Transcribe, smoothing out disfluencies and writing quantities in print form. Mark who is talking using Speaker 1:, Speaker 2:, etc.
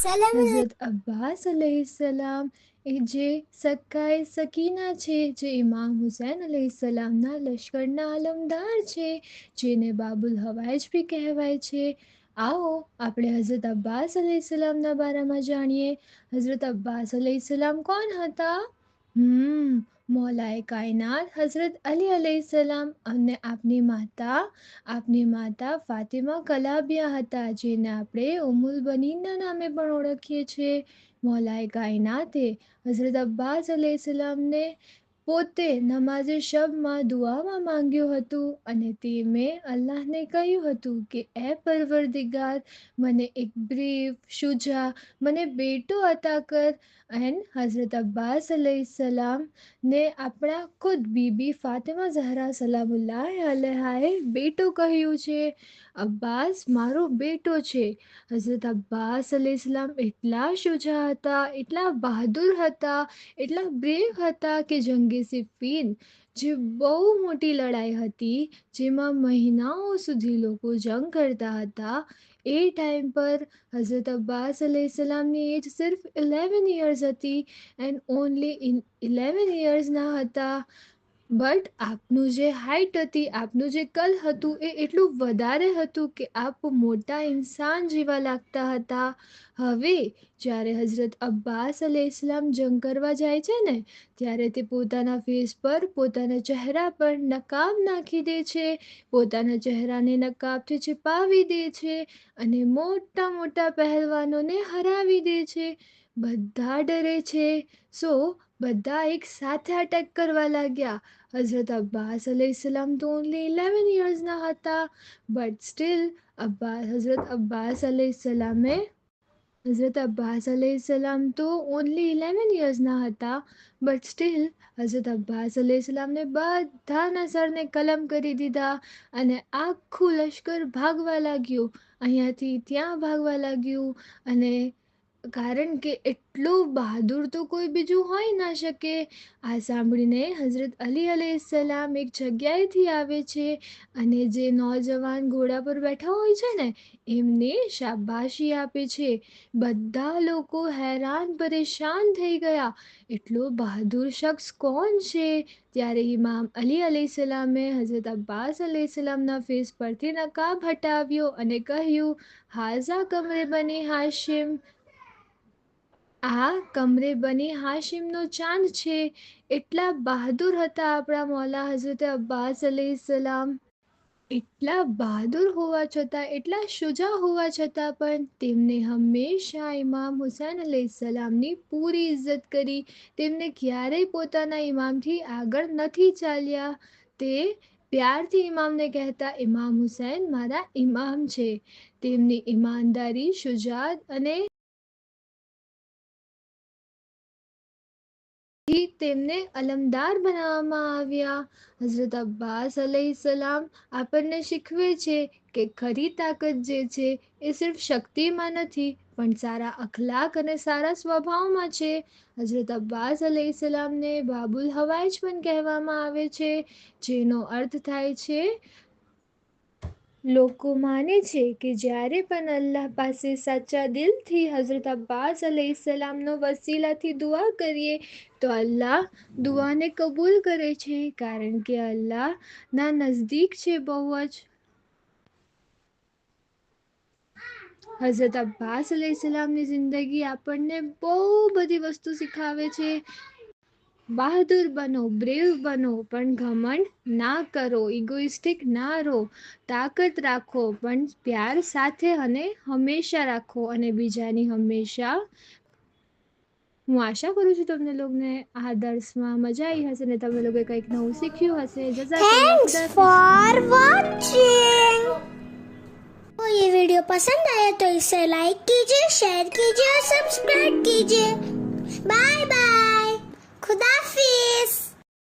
Speaker 1: હઝરત અબ્બાસ અલૈહિસ્સલામ એ જે સક્કાએ સકીના છે, જે ઇમામ હુસૈન અલૈહિસ્સલામના લશ્કરના અલમદાર છે, જેને બાબુલ હવાઈજ બી કહેવાય છે. આવો આપણે હઝરત અબ્બાસ અલૈહિસ્સલામના બારામાં જાણીએ. હઝરત અબ્બાસ અલૈહિસ્સલામ કોણ હતા? મૌલાએ કાયનાત હઝરત અલી અલૈહિસ્સલામ અને આપની માતા ફાતિમા કલાબિયા હતા, જેને આપણે ઉમ્મુલ બનીનના નામે પણ ઓળખીએ છીએ. મૌલાએ કાયનાતે હઝરત અબ્બાસ અલૈહિસ્સલામને પોતે નમાઝે શબમાં દુઆમાં માંગ્યું હતું અને તેમણે અલ્લાહને કહ્યું હતું કે એ પરવરદિગાર, મને એક બ્રીવ, શુજા, મને બેટો અતા કર. એન્ડ હઝરત અબ્બાસ અલૈહિસ્સલામ ને આપણા ખુદ બીબી ફાતિમા ઝહરા સલામુલ્લાહ અલૈહાએ બેટો કહ્યું છે. અબ્બાસ મારો બેટો છે. હઝરત અબ્બાસ અલૈહિસ્સલામ એટલા શુજા હતા, એટલા બહાદુર હતા, એટલા બ્રેવ હતા કે જંગે સિફ્ફીન, જે બહુ મોટી લડાઈ હતી, જેમાં મહિનાઓ સુધી લોકો જંગ કરતા હતા, એ ટાઈમ પર હઝરત અબ્બાસ અલૈહિસ્સલામની એજ સિર્ફ 11 યર્સ હતી એન્ડ ઓનલી 11 યર્સના હતા. બટ આપનું જે હાઇટ હતી, આપનું જે કદ હતું, એ એટલું વધારે હતું કે આપ મોટા ઇન્સાન જેવા લાગતા હતા. હવે જ્યારે હઝરત અબ્બાસ અલૈહિસ્સલામ જંગ કરવા જાય છે ને, ત્યારે તે પોતાના ફેસ પર, પોતાના ચહેરા પર નકાબ નાખી દે છે, પોતાના ચહેરાને નકાબથી છુપાવી દે છે અને મોટા મોટા પહેલવાનોને હરાવી દે છે. બધા ડરે છે. બધા એક સાથે અટેક કરવા લાગ્યા. હઝરત અબ્બાસ અલૈહિસ્સલામ તો ઓનલી 11 યર્સના હતા, બટ સ્ટીલ હઝરત અબ્બાસ અલૈહિસ્સલામને બધાના સરને કલમ કરી દીધા અને આખું લશ્કર ભાગવા લાગ્યું, અહીંયાથી ત્યાં ભાગવા લાગ્યું. અને કારણ કે એટલું બહાદુર તો કોઈ બીજું હોઈ ના શકે. આ સાંભળીને હઝરત અલી અલૈહિસ્સલામ એક જગ્યાએથી આવે છે અને જે નौजवान ઘોડા પર બેઠા હોય છે ને, એમને શાબાશી આપે છે. બધા લોકો હેરાન પરેશાન થઈ ગયા, એટલો બહાદુર શખ્સ કોણ છે? ત્યારે ઇમામ અલી અલૈહિસ્સલામે હઝરત અબ્બાસ અલૈહિસ્સલામના ફેસ પરથી નકાબ હટાવ્યો અને કહ્યું, હાઝા કમરે બની હાશિમ, આ કમરે બની હાશિમનો ચાંદ છે. એટલા બહાદુર હતા આપણા મૌલા હઝરત અબ્બાસ અલૈહિસ્સલામ. એટલા બહાદુર હોવા છતાં, એટલા શુજા હોવા છતાં પણ તેમને હંમેશા ઇમામ હુસૈન અલૈહિસ્સલામની પૂરી ઇજ્જત કરી. તેમને ક્યારેય પોતાના ઇમામથી આગળ નથી ચાલ્યા. તે પ્યારથી ઇમામને કહેતા, ઇમામ હુસૈન મારા ઇમામ છે. તેમની ઈમાનદારી, શુજાત અને થી તેમને અલમદાર બનાવવામાં આવ્યા. હઝરત અબ્બાસ અલૈહિસ્સલામ આપણને શીખવે છે કે ખરી તાકાત જે છે એ સિર્ફ શક્તિમાં નથી, પણ સારા અખલાક અને સારા સ્વભાવમાં છે. હઝરત અબ્બાસ અલૈહિસ્સલામને બાબુલ હવાઈજ પણ કહેવામાં આવે છે, જેનો અર્થ થાય છે, લોકો માને છે કે જ્યારે પણ અલ્લાહ પાસે સાચા દિલથી હઝરત અબ્બાસ અલૈહિસ્સલામનો વસીલાથી દુઆ કરીએ તો અલ્લાહ દુઆને કબૂલ કરે છે, કારણ કે અલ્લાહના નઝદીક છે બહુ જ. હઝરત અબ્બાસ અલૈહિસ્સલામની જિંદગી આપણને બહુ બધી વસ્તુ શીખાવે છે. બહાદુર બનો, બ્રેવ બનો, પણ ઘમંડ ના કરો, ઇગોઇસ્ટિક ના રહો, તાકાત રાખો, પણ પ્યાર સાથે અને હંમેશા રાખો અને બીજાની હંમેશા. હું આશા કરું છું તમને લોકોને આ દર્સમાં મજા આવી હશે ને તમે લોકોએ કંઈક નવું શીખ્યું હશે. જઝાકલ્લાહ,
Speaker 2: थैंक्स
Speaker 1: ખુદાફિઝ.
Speaker 2: For watching. तो ये वीडियो पसंद आया तो इसे लाइक कीजिए, शेयर कीजिए और सब्सक्राइब कीजिए। Bye bye, खुदाफिज।